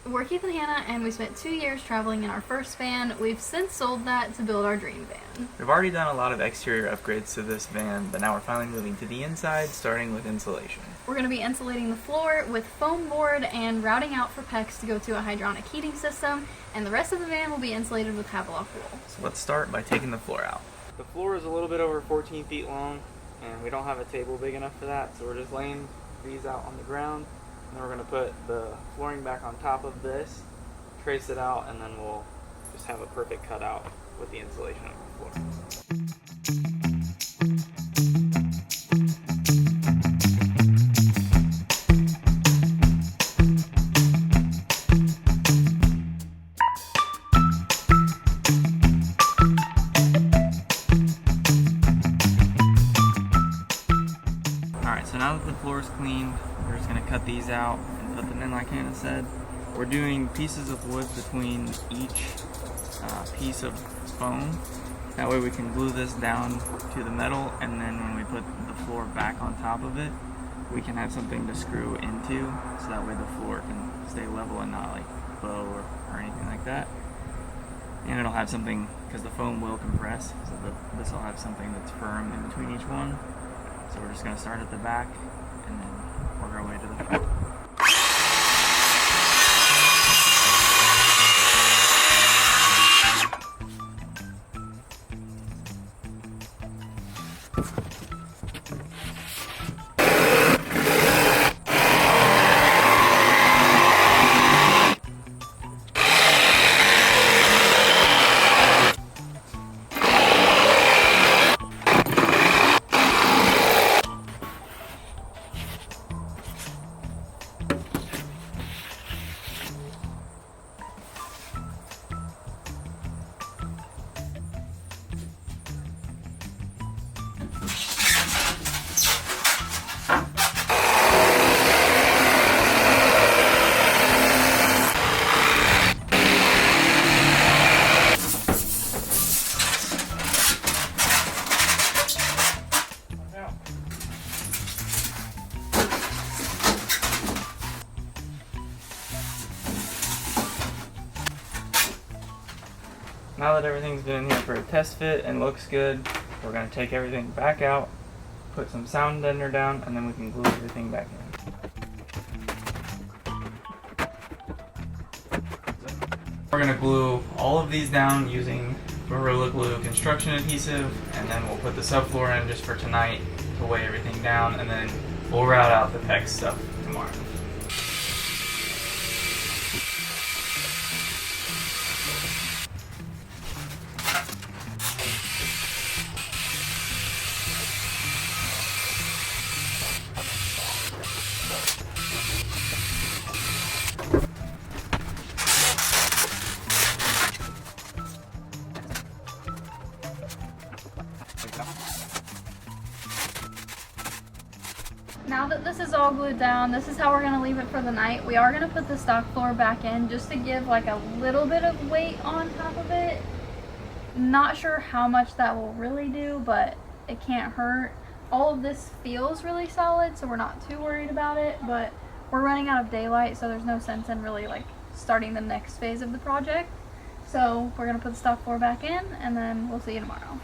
We're Keith and Hannah, and we spent 2 years traveling in our first van. We've since sold that to build our dream van. We've already done a lot of exterior upgrades to this van, but now we're finally moving to the inside, starting with insulation. We're going to be insulating the floor with foam board and routing out for PEX to go to a hydronic heating system, and the rest of the van will be insulated with Havelock Wool. So let's start by taking the floor out. The floor is a little bit over 14 feet long, and we don't have a table big enough for that, so we're just laying these out on the ground. And then we're going to put the flooring back on top of this, trace it out, and then we'll just have a perfect cutout with the insulation of the floor. Alright, so now that the floor is cleaned, we're just going to cut these out and put them in like Hannah said. We're doing pieces of wood between each piece of foam. That way we can glue this down to the metal, and then when we put the floor back on top of it, we can have something to screw into, so that way the floor can stay level and not like bow or anything like that. And it'll have something, because the foam will compress, so this will have something that's firm in between each one. So we're just going to start at the back and then work our way to the front. Now that everything's been in here for a test fit and looks good, we're going to take everything back out, put some sound deadener down, and then we can glue everything back in. We're going to glue all of these down using Gorilla Glue construction adhesive, and then we'll put the subfloor in just for tonight to weigh everything down, and then we'll route out the PEX stuff tomorrow. Now that this is all glued down, this is how we're going to leave it for the night. We are going to put the stock floor back in just to give like a little bit of weight on top of it. Not sure how much that will really do, but it can't hurt. All of this feels really solid, so we're not too worried about it, but we're running out of daylight, so there's no sense in really like starting the next phase of the project. So we're going to put the stock floor back in, and then we'll see you tomorrow.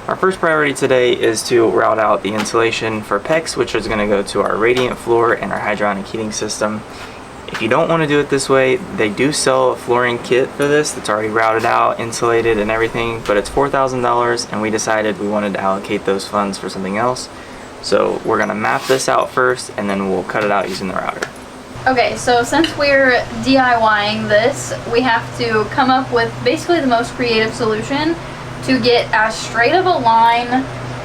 Our first priority today is to route out the insulation for PEX, which is going to go to our radiant floor and our hydronic heating system. If you don't want to do it this way, they do sell a flooring kit for this that's already routed out, insulated and everything, but it's $4,000, and we decided we wanted to allocate those funds for something else. So we're going to map this out first, and then we'll cut it out using the router. Okay, so since we're DIYing this, we have to come up with basically the most creative solution to get as straight of a line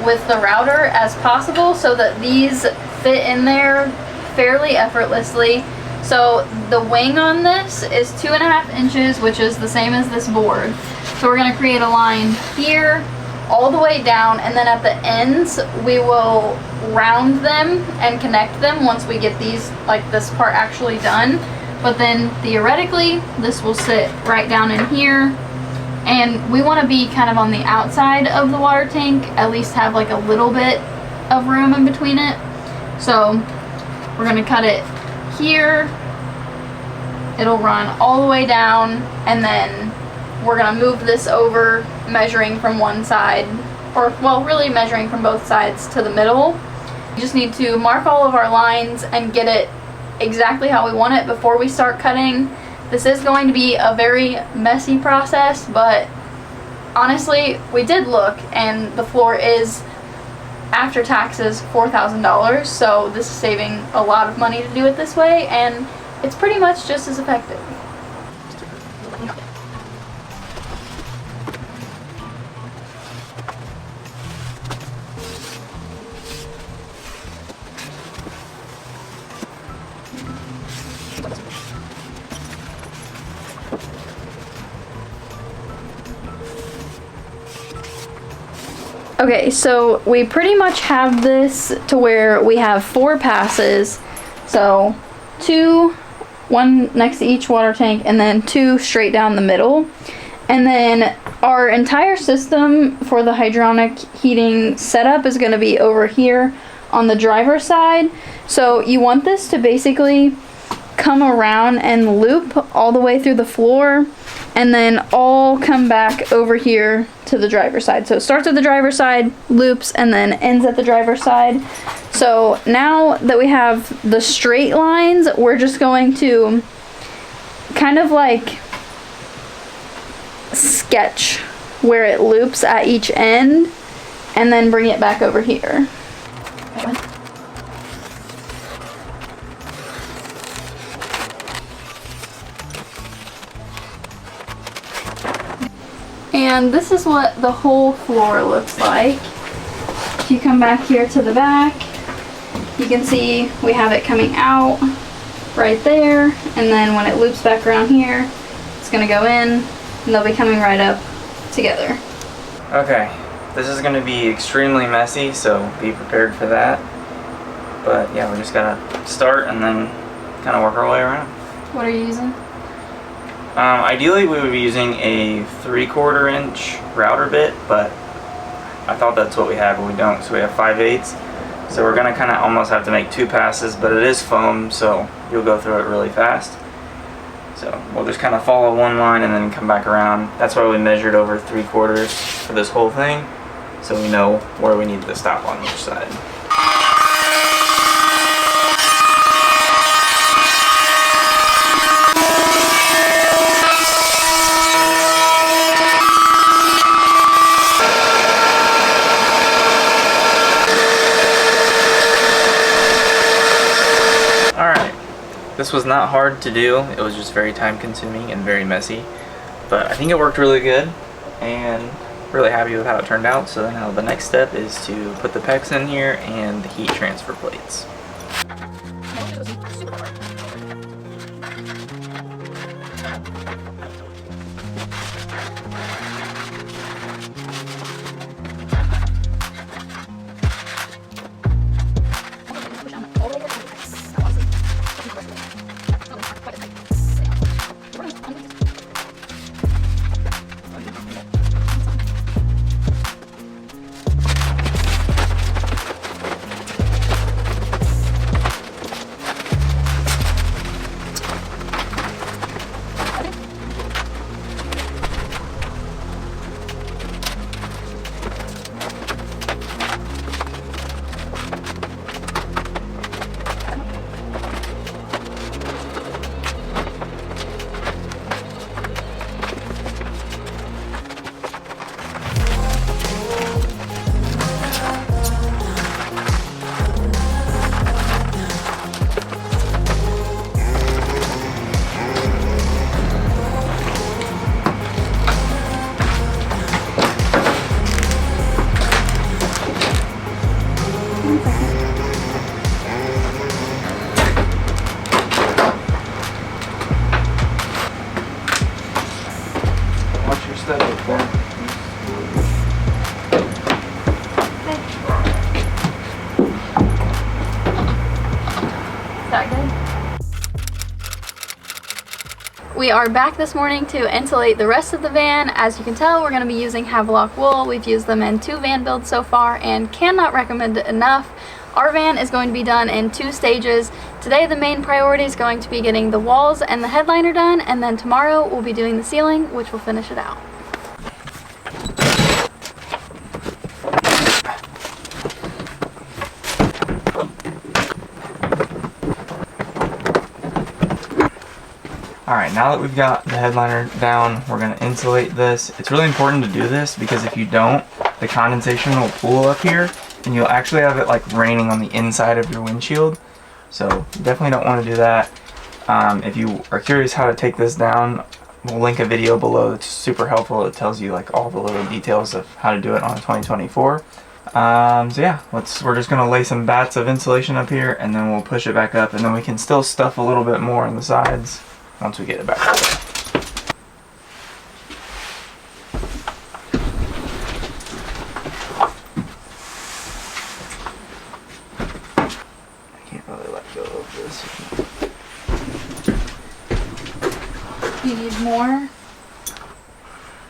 with the router as possible so that these fit in there fairly effortlessly. So the wing on this is 2.5 inches, which is the same as this board. So we're gonna create a line here, all the way down, and then at the ends, we will round them and connect them once we get these, like this part actually done. But then theoretically, this will sit right down in here. And we wanna be kind of on the outside of the water tank, at least have like a little bit of room in between it. So we're gonna cut it here. It'll run all the way down, and then we're gonna move this over, measuring from one side, or well, really measuring from both sides to the middle. We just need to mark all of our lines and get it exactly how we want it before we start cutting. This is going to be a very messy process, but honestly, we did look, and the floor is, after taxes, $4,000, so this is saving a lot of money to do it this way, and it's pretty much just as effective. Okay, so we pretty much have this to where we have 4 passes. So 2, 1 next to each water tank, and then 2 straight down the middle. And then our entire system for the hydronic heating setup is going to be over here on the driver's side. So you want this to basically come around and loop all the way through the floor, and then all come back over here to the driver's side. So it starts at the driver's side, loops, and then ends at the driver's side. So now that we have the straight lines, we're just going to kind of like sketch where it loops at each end, and then bring it back over here. And this is what the whole floor looks like. If you come back here to the back, you can see we have it coming out right there, and then when it loops back around here, it's gonna go in, and they'll be coming right up together. Okay, this is gonna be extremely messy, so be prepared for that. But yeah, we're just gonna start and then kind of work our way around. What are you using? Ideally we would be using a 3/4 inch router bit, but I thought that's what we had, but we don't, so we have 5/8. So we're gonna kind of almost have to make 2 passes, but it is foam, so you'll go through it really fast. So we'll just kind of follow one line and then come back around. That's why we measured over 3/4 for this whole thing, so we know where we need to stop on each side. This was not hard to do, it was just very time consuming and very messy, but I think it worked really good and really happy with how it turned out. So now the next step is to put the PEX in here and the heat transfer plates. that up there. Is that good? We are back this morning to insulate the rest of the van. As you can tell, we're going to be using Havelock Wool. We've used them in 2 van builds so far and cannot recommend it enough. Our van is going to be done in 2 stages. Today the main priority is going to be getting the walls and the headliner done, and then tomorrow we'll be doing the ceiling, which will finish it out. Alright, now that we've got the headliner down, we're going to insulate this. It's really important to do this because if you don't, the condensation will pool up here and you'll actually have it like raining on the inside of your windshield. So you definitely don't want to do that. If you are curious how to take this down, we'll link a video below that's super helpful. It tells you like all the little details of how to do it on a 2024. So yeah, we're just going to lay some bats of insulation up here and then we'll push it back up, and then we can still stuff a little bit more on the sides once we get it back up. I can't really let go of this. You need more?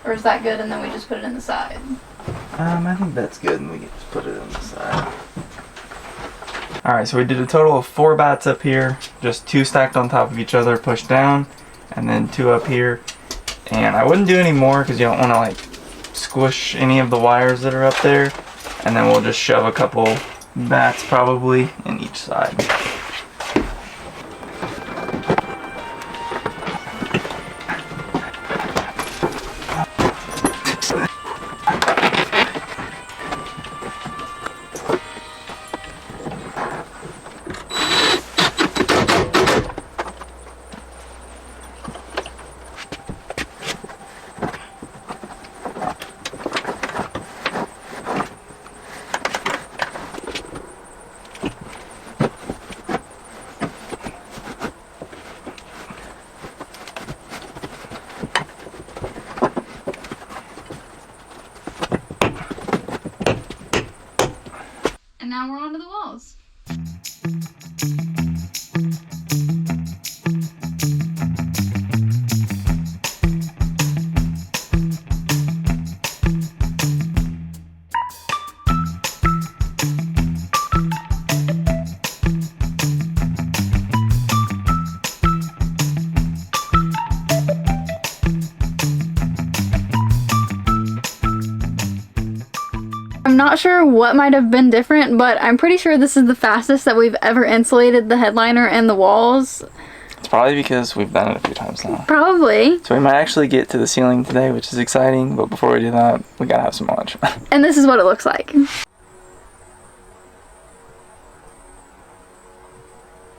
Or is that good and then we just put it in the side? I think that's good and we can just put it on the side. Alright, so we did a total of 4 bats up here, just 2 stacked on top of each other, pushed down, and then 2 up here. And I wouldn't do any more because you don't want to like squish any of the wires that are up there. And then we'll just shove a couple bats probably in each side. And now we're on to the walls. I'm not sure what might have been different, but I'm pretty sure this is the fastest that we've ever insulated the headliner and the walls. It's probably because we've done it a few times now. Probably. So we might actually get to the ceiling today, which is exciting, but before we do that, we gotta have some lunch. And this is what it looks like.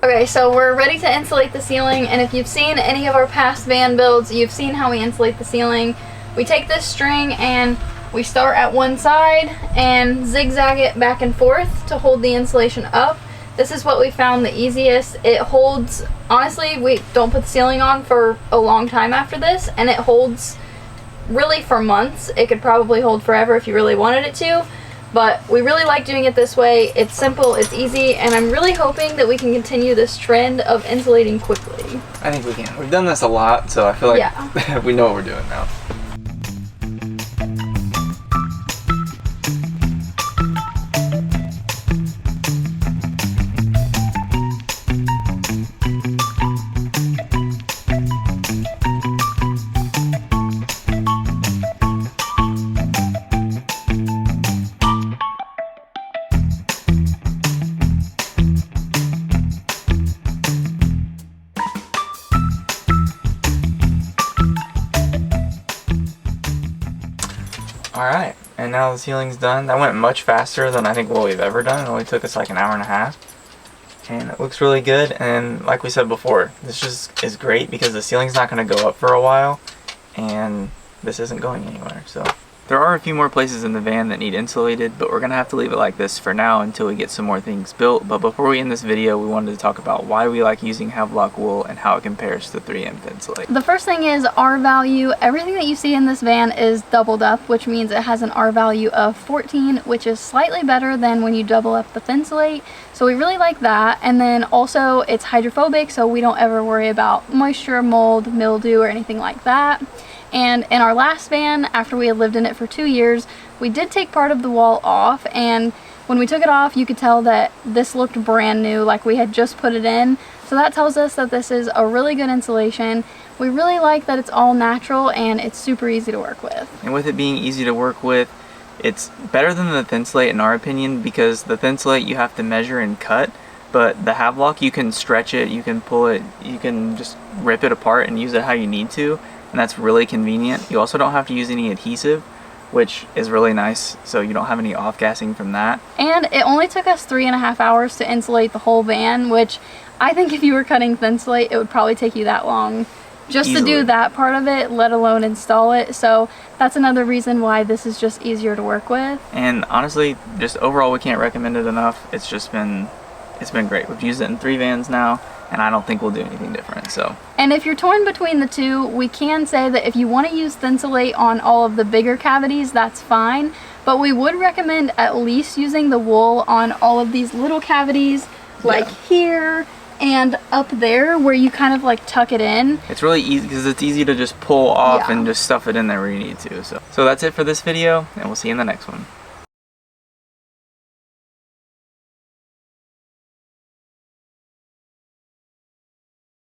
Okay, so we're ready to insulate the ceiling, and if you've seen any of our past van builds, you've seen how we insulate the ceiling. We take this string and we start at one side and zigzag it back and forth to hold the insulation up. This is what we found the easiest. It holds, honestly, we don't put the ceiling on for a long time after this, and it holds really for months. It could probably hold forever if you really wanted it to, but we really like doing it this way. It's simple, it's easy, and I'm really hoping that we can continue this trend of insulating quickly. I think we can. We've done this a lot, so I feel like Yeah. we know what we're doing now. Alright, and now the ceiling's done. That went much faster than I think what we've ever done. It only took us like an hour and a half. And it looks really good, and like we said before, this just is great because the ceiling's not going to go up for a while, and this isn't going anywhere, so There are a few more places in the van that need insulated, but we're going to have to leave it like this for now until we get some more things built. But before we end this video, we wanted to talk about why we like using Havelock Wool and how it compares to 3M to insulate. The first thing is R value. Everything that you see in this van is doubled up, which means it has an R value of 14, which is slightly better than when you double up the Insulate. So we really like that. And then also it's hydrophobic, so we don't ever worry about moisture, mold, mildew, or anything like that. And in our last van, after we had lived in it for 2 years, we did take part of the wall off, and when we took it off, you could tell that this looked brand new, like we had just put it in. So that tells us that this is a really good insulation. We really like that it's all natural and it's super easy to work with. And with it being easy to work with, it's better than the Thinsulate in our opinion, because the Thinsulate you have to measure and cut, but the Havelock you can stretch it, you can pull it, you can just rip it apart and use it how you need to. And that's really convenient. You also don't have to use any adhesive, which is really nice, so you don't have any off-gassing from that. And it only took us 3.5 hours to insulate the whole van, which I think if you were cutting Thinsulate, it would probably take you that long just Easily. to do that part of it, let alone install it. So that's another reason why this is just easier to work with. And honestly, just overall, we can't recommend it enough. It's been great. We've used it in 3 vans now, and I don't think we'll do anything different. So. And if you're torn between the two, we can say that if you want to use Thinsulate on all of the bigger cavities, that's fine. But we would recommend at least using the wool on all of these little cavities, like here and up there, where you kind of like tuck it in. It's really easy because it's easy to just pull off and just stuff it in there where you need to. So that's it for this video, and we'll see you in the next one.